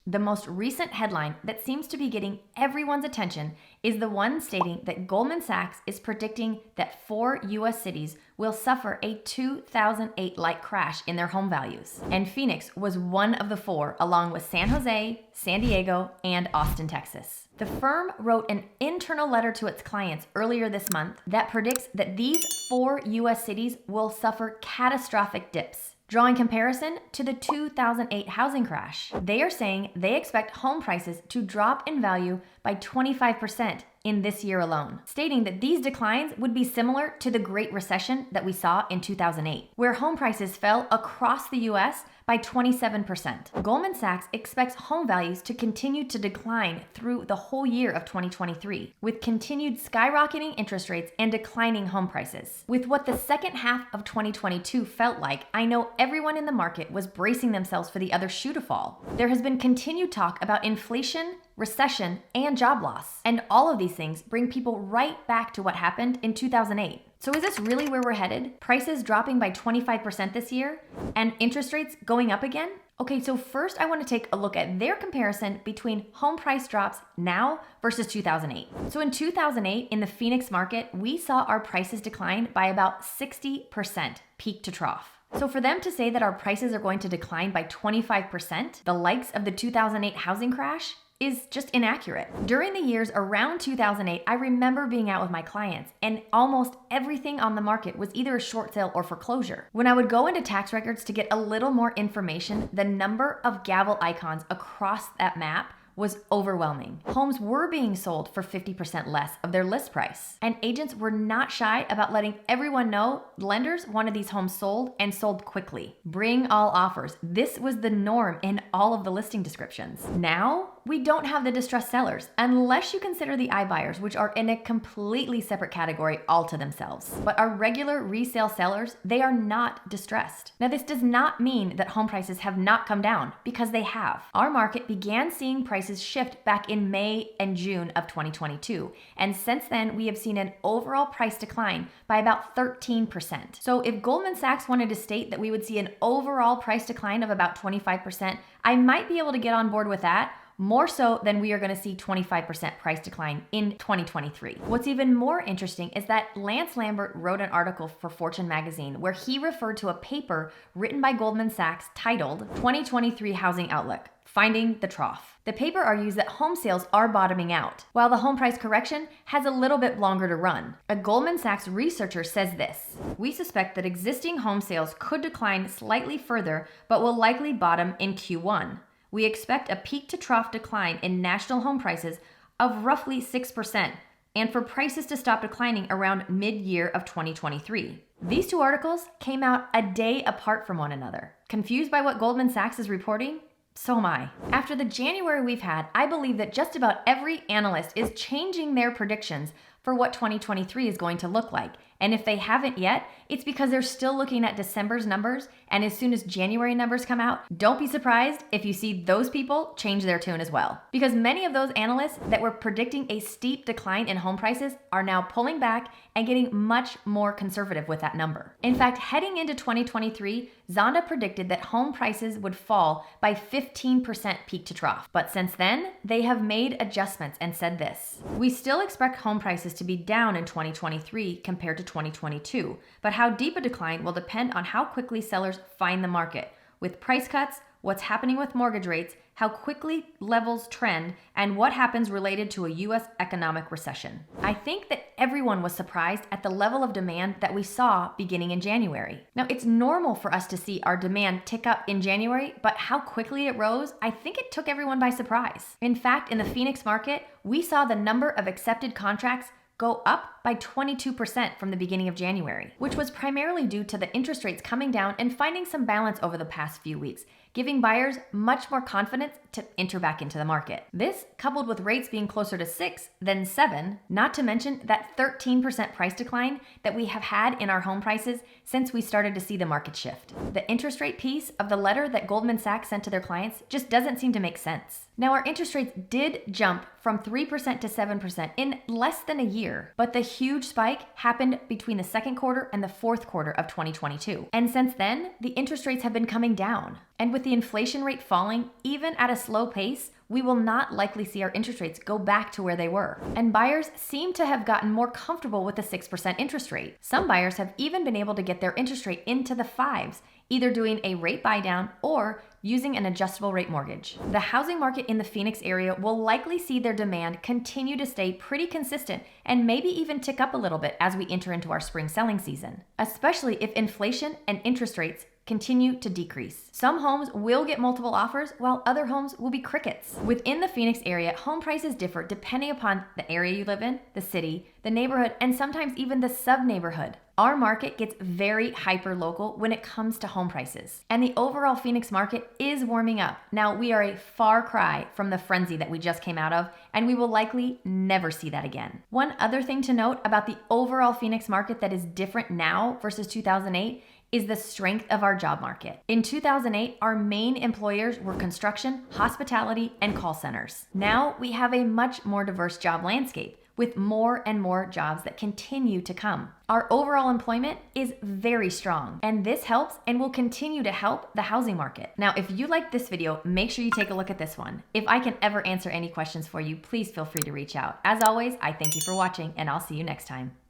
The most recent headline that seems to be getting everyone's attention is the one stating that Goldman Sachs is predicting that 4 US cities will suffer a 2008-like crash in their home values. And Phoenix was one of the 4, along with San Jose, San Diego, and Austin, Texas. The firm wrote an internal letter to its clients earlier this month that predicts that these 4 US cities will suffer catastrophic dips. Drawing comparison to the 2008 housing crash, they are saying they expect home prices to drop in value by 25% in this year alone, stating that these declines would be similar to the Great Recession that we saw in 2008, where home prices fell across the US by 27%. Goldman Sachs expects home values to continue to decline through the whole year of 2023, with continued skyrocketing interest rates and declining home prices. With what the second half of 2022 felt like, I know everyone in the market was bracing themselves for the other shoe to fall. There has been continued talk about inflation, recession, and job loss. And all of these things bring people right back to what happened in 2008. So is this really where we're headed? Prices dropping by 25% this year and interest rates going up again? Okay, so first I want to take a look at their comparison between home price drops now versus 2008. So in 2008, in the Phoenix market, we saw our prices decline by about 60% peak to trough. So for them to say that our prices are going to decline by 25%, the likes of the 2008 housing crash, is just inaccurate. During the years around 2008, I remember being out with my clients and almost everything on the market was either a short sale or foreclosure. When I would go into tax records to get a little more information, the number of gavel icons across that map was overwhelming. Homes were being sold for 50% less of their list price. And agents were not shy about letting everyone know lenders wanted these homes sold and sold quickly. Bring all offers. This was the norm in all of the listing descriptions. Now, we don't have the distressed sellers, unless you consider the iBuyers, which are in a completely separate category all to themselves. But our regular resale sellers, they are not distressed. Now, this does not mean that home prices have not come down, because they have. Our market began seeing prices shift back in May and June of 2022. And since then, we have seen an overall price decline by about 13%. So if Goldman Sachs wanted to state that we would see an overall price decline of about 25%, I might be able to get on board with that, more so than we are going to see 25% price decline in 2023. What's even more interesting is that Lance Lambert wrote an article for Fortune magazine where he referred to a paper written by Goldman Sachs titled 2023 Housing Outlook, Finding the Trough. The paper argues that home sales are bottoming out, while the home price correction has a little bit longer to run. A Goldman Sachs researcher says this: "We suspect that existing home sales could decline slightly further, but will likely bottom in Q1. We expect a peak to trough decline in national home prices of roughly 6%, and for prices to stop declining around mid-year of 2023. These two articles came out a day apart from one another. Confused by what Goldman Sachs is reporting? So am I. After the January we've had, I believe that just about every analyst is changing their predictions for what 2023 is going to look like. And if they haven't yet, it's because they're still looking at December's numbers. And as soon as January numbers come out, don't be surprised if you see those people change their tune as well. Because many of those analysts that were predicting a steep decline in home prices are now pulling back and getting much more conservative with that number. In fact, heading into 2023, Zonda predicted that home prices would fall by 15% peak to trough. But since then, they have made adjustments and said this: "We still expect home prices to be down in 2023 compared to 2022, but how deep a decline will depend on how quickly sellers find the market, with price cuts, what's happening with mortgage rates, how quickly levels trend, and what happens related to a US economic recession." I think that everyone was surprised at the level of demand that we saw beginning in January. Now, it's normal for us to see our demand tick up in January, but how quickly it rose, I think it took everyone by surprise. In fact, in the Phoenix market, we saw the number of accepted contracts go up by 22% from the beginning of January, which was primarily due to the interest rates coming down and finding some balance over the past few weeks, giving buyers much more confidence to enter back into the market. This, coupled with rates being closer to 6 than 7, not to mention that 13% price decline that we have had in our home prices since we started to see the market shift. The interest rate piece of the letter that Goldman Sachs sent to their clients just doesn't seem to make sense. Now, our interest rates did jump from 3% to 7% in less than a year, but the huge spike happened between the second quarter and the fourth quarter of 2022. And since then, the interest rates have been coming down. And with the inflation rate falling, even at a slow pace, we will not likely see our interest rates go back to where they were. And buyers seem to have gotten more comfortable with the 6% interest rate. Some buyers have even been able to get their interest rate into the 5s, either doing a rate buy down or using an adjustable rate mortgage. The housing market in the Phoenix area will likely see their demand continue to stay pretty consistent and maybe even tick up a little bit as we enter into our spring selling season, especially if inflation and interest rates continue to decrease. Some homes will get multiple offers while other homes will be crickets. Within the Phoenix area, home prices differ depending upon the area you live in, the city, the neighborhood, and sometimes even the sub-neighborhood. Our market gets very hyper-local when it comes to home prices, and the overall Phoenix market is warming up. Now, we are a far cry from the frenzy that we just came out of, and we will likely never see that again. One other thing to note about the overall Phoenix market that is different now versus 2008 is the strength of our job market. In 2008, our main employers were construction, hospitality, and call centers. Now we have a much more diverse job landscape with more and more jobs that continue to come. Our overall employment is very strong, and this helps and will continue to help the housing market. Now, if you like this video, make sure you take a look at this one. If I can ever answer any questions for you, please feel free to reach out. As always, I thank you for watching, and I'll see you next time.